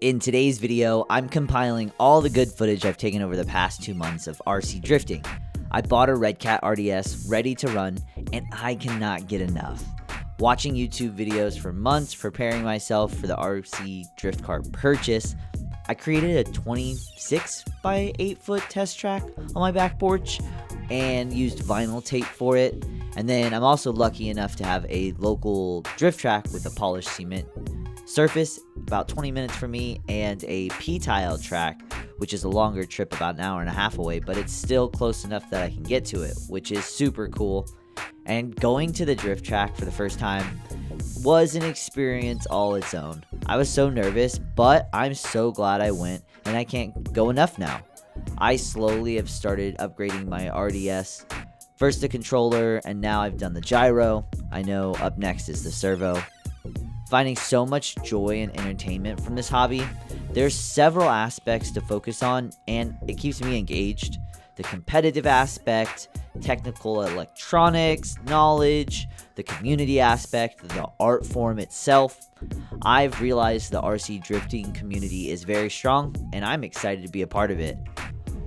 In today's video, I'm compiling all the good footage I've taken over the past 2 months of RC drifting. I bought a Redcat RDS ready to run, and I cannot get enough. Watching YouTube videos for months, preparing myself for the RC drift car purchase, I created a 26 by 8 foot test track on my back porch and used vinyl tape for it. And then I'm also lucky enough to have a local drift track with a polished cement surface about 20 minutes from me, and a P-tile track, which is a longer trip, about an hour and a half away, but it's still close enough that I can get to it, which is super cool. And going to the drift track for the first time was an experience all its own. I was so nervous, but I'm so glad I went, and I can't go enough now. I slowly have started upgrading my RDS. First the controller, and now I've done the gyro. I know up next is the servo. Finding so much joy and entertainment from this hobby. There's several aspects to focus on, and it keeps me engaged. The competitive aspect, technical electronics, knowledge, the community aspect, the art form itself. I've realized the RC drifting community is very strong, and I'm excited to be a part of it.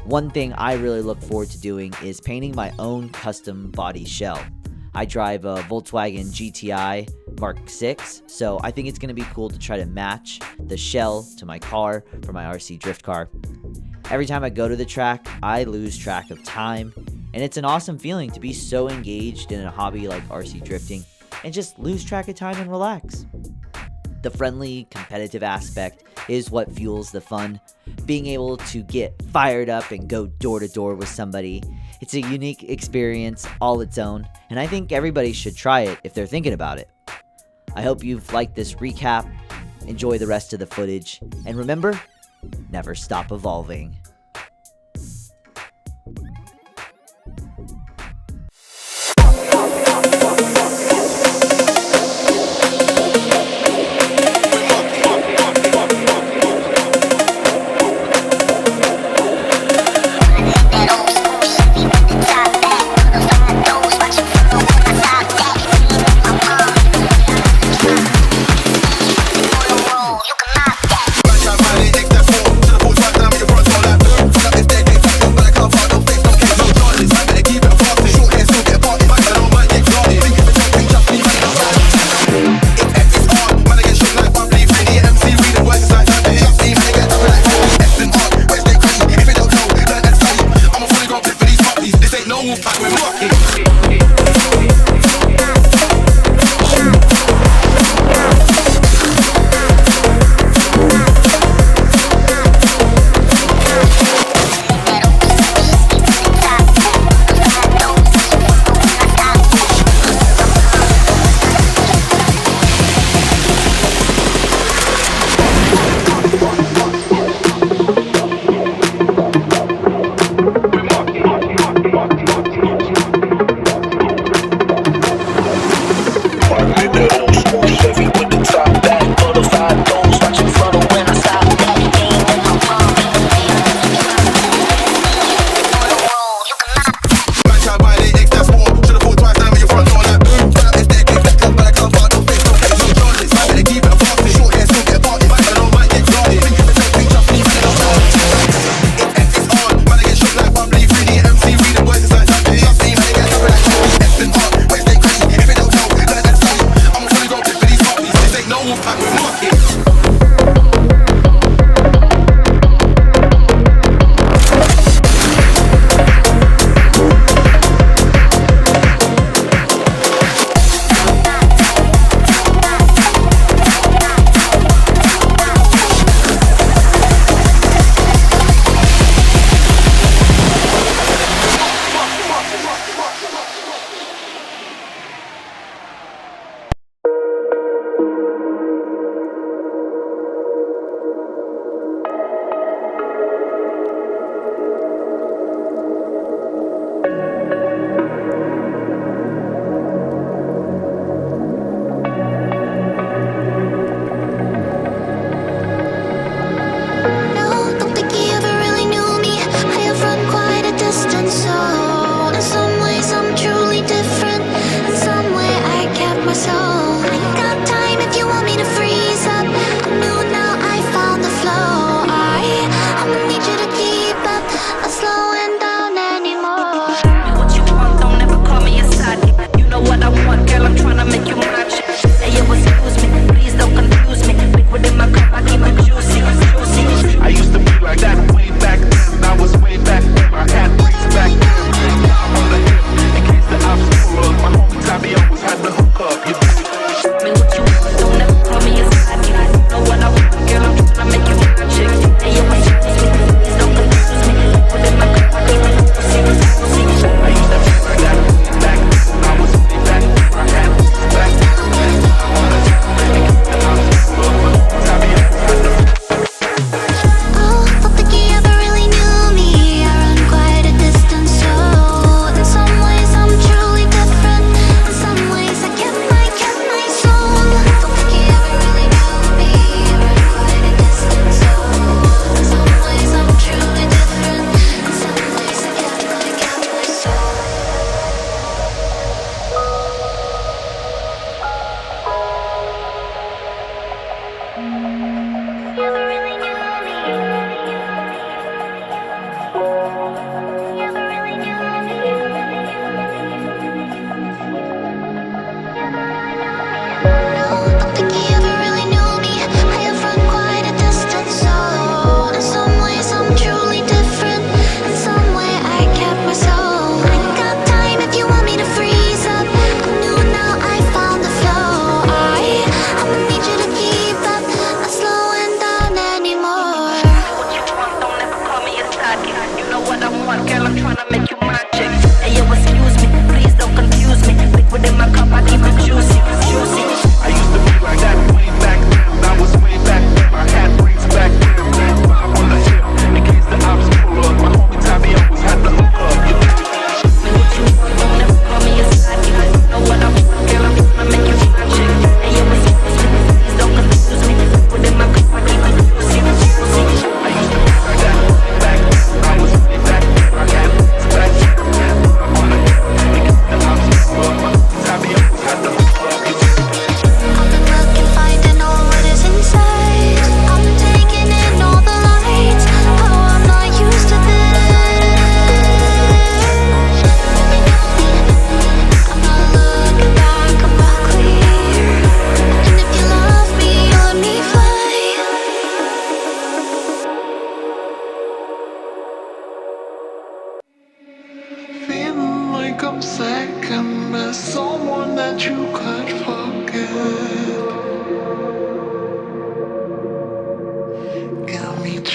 One thing I really look forward to doing is painting my own custom body shell. I drive a Volkswagen GTI Mark 6, so I think it's going to be cool to try to match the shell to my car for my RC drift car. Every time I go to the track, I lose track of time, and it's an awesome feeling to be so engaged in a hobby like RC drifting and just lose track of time and relax. The friendly, competitive aspect is what fuels the fun. Being able to get fired up and go door to door with somebody, it's a unique experience all its own, and I think everybody should try it if they're thinking about it. I hope you've liked this recap. Enjoy the rest of the footage, and remember, never stop evolving. Dictaphone, to the pose, right down with your front, all that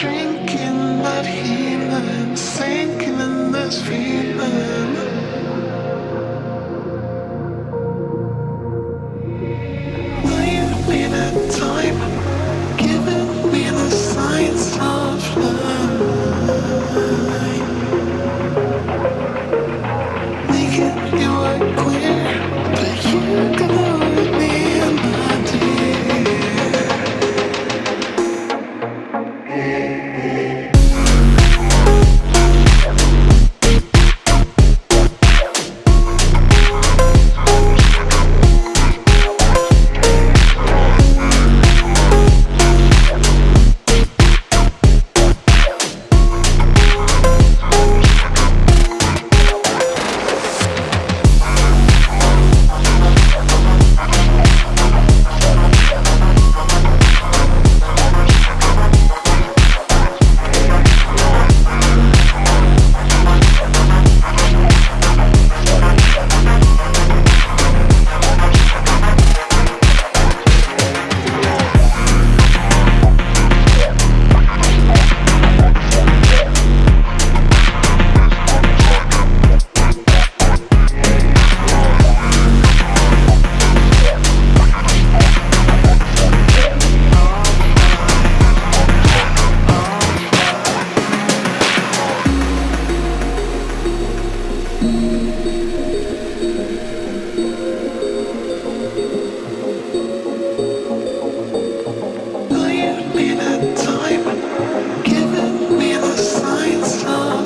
drinking that healing, sinking in this feeling. Leave me the time, giving me the signs of life. Making you clear, but you glory me in my tears. Leave me the time, giving me the signs of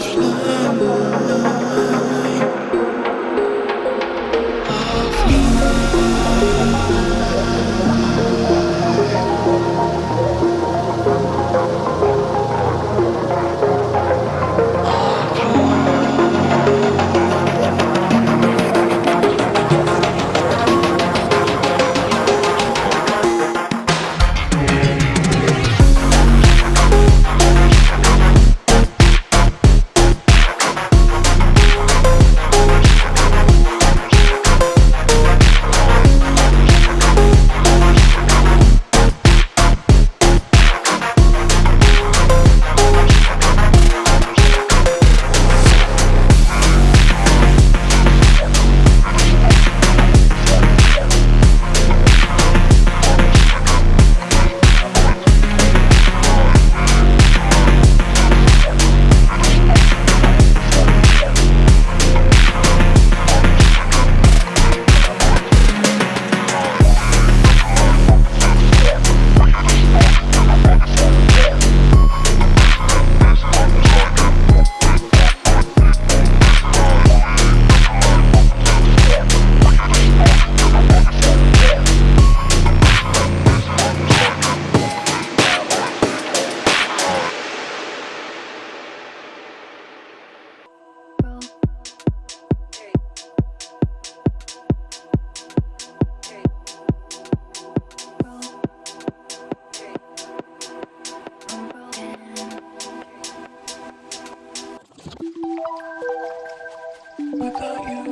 without you.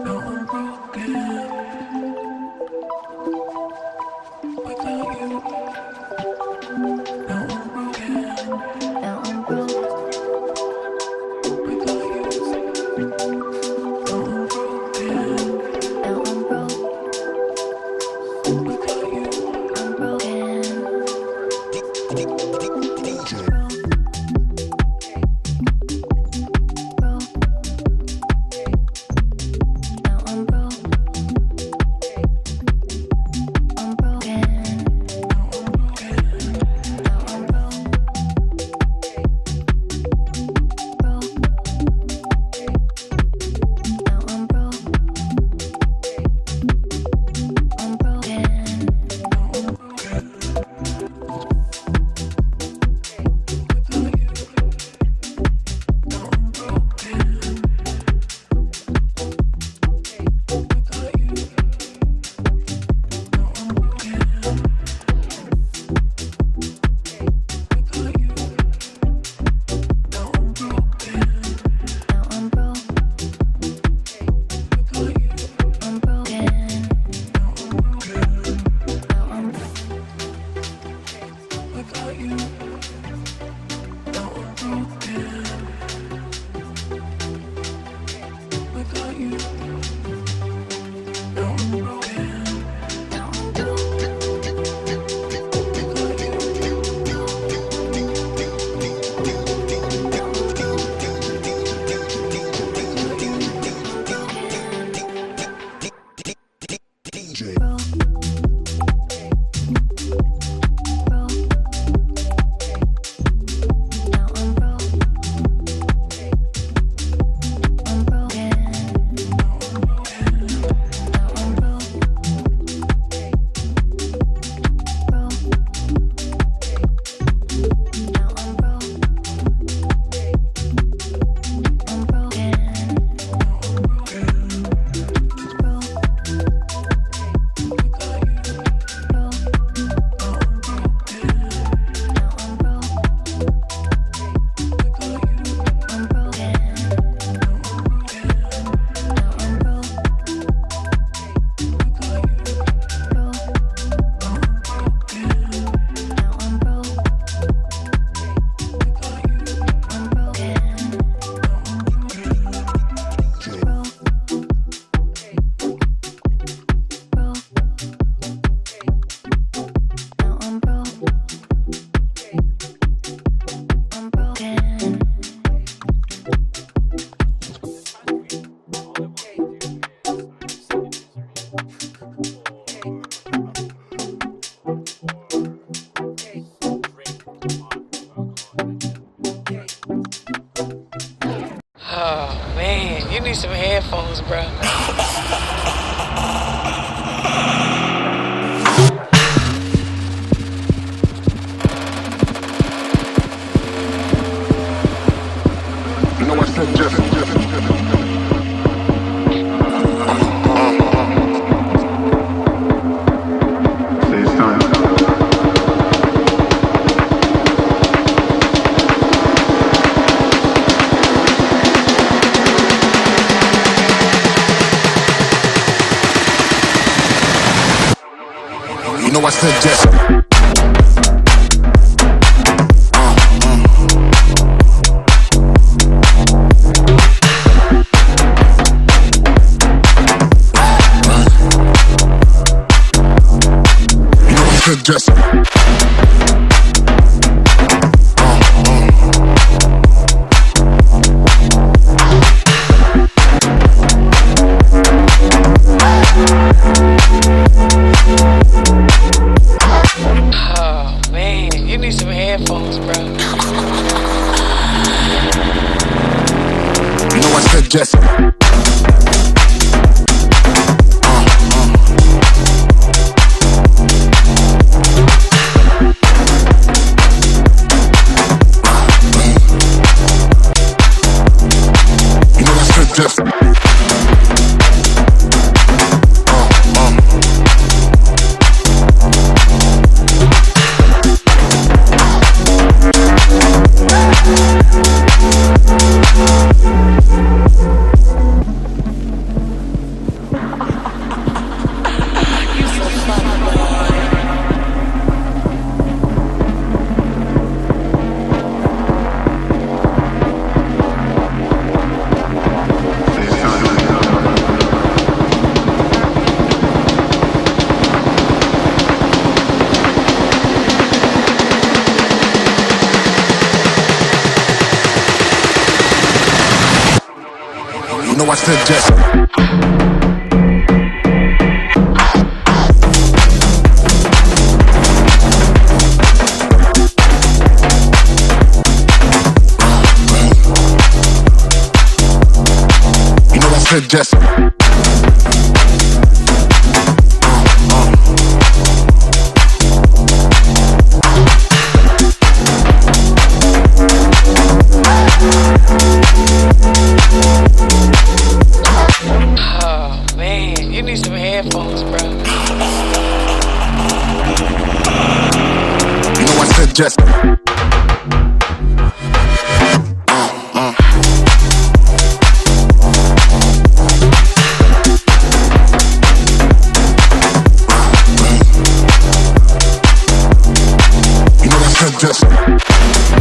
Now I'm broken. Without you. Now I'm broken. Now I'm broken. Without you. Now I'm broken. Now I'm broken. Without you. I'm broken. Oh man, you need some headphones, bro. You know I said Jeff. Say it's time. You know I said Jeff. Just Oh man, you need some headphones, bro. you know I said Jesse. You know I said Jesse. You know I said Jesse. Oh man, you need some headphones, bro. You know I said Jesse. You know I said suggestion.